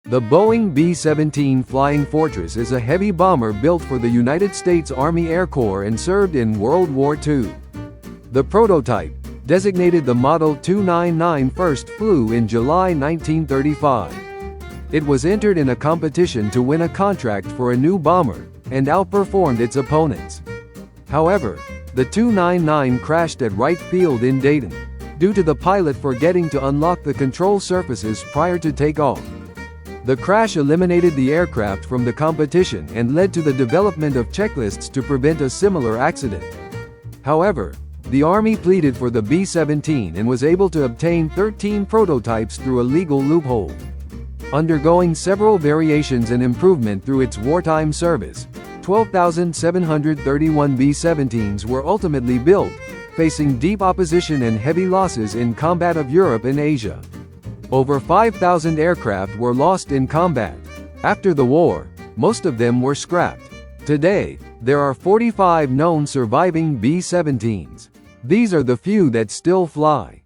The Boeing B-17 Flying Fortress is a heavy bomber built for the United States Army Air Corps and served in World War II. The prototype, designated the Model 299, first flew in July 1935. It was entered in a competition to win a contract for a new bomber, and outperformed its opponents. However, the 299 crashed at Wright Field in Dayton, due to the pilot forgetting to unlock the control surfaces prior to takeoff. The crash eliminated the aircraft from the competition and led to the development of checklists to prevent a similar accident. However, the Army pleaded for the B-17 and was able to obtain 13 prototypes through a legal loophole. Undergoing several variations and improvement through its wartime service, 12,731 B-17s were ultimately built, facing deep opposition and heavy losses in combat of Europe and Asia. Over 5,000 aircraft were lost in combat. After the war, most of them were scrapped. Today, there are 45 known surviving B-17s. These are the few that still fly.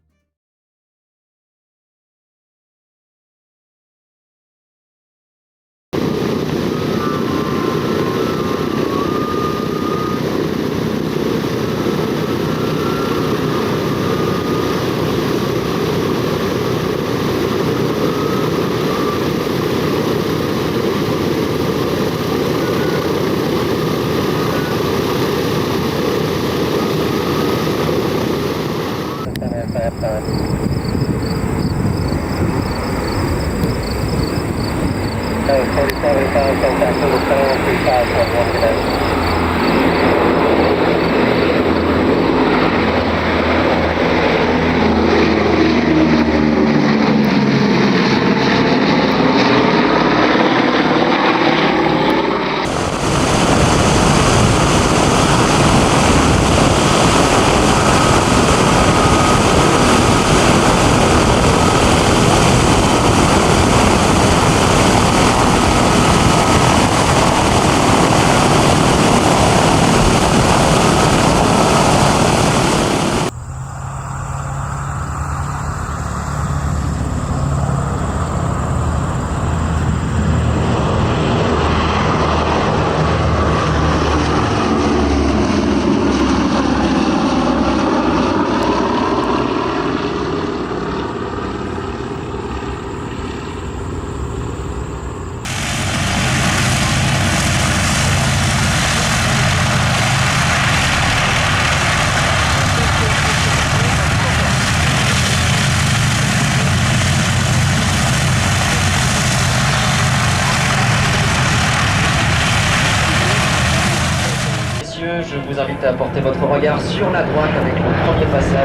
Je vous invite à porter votre regard sur la droite avec le premier passage.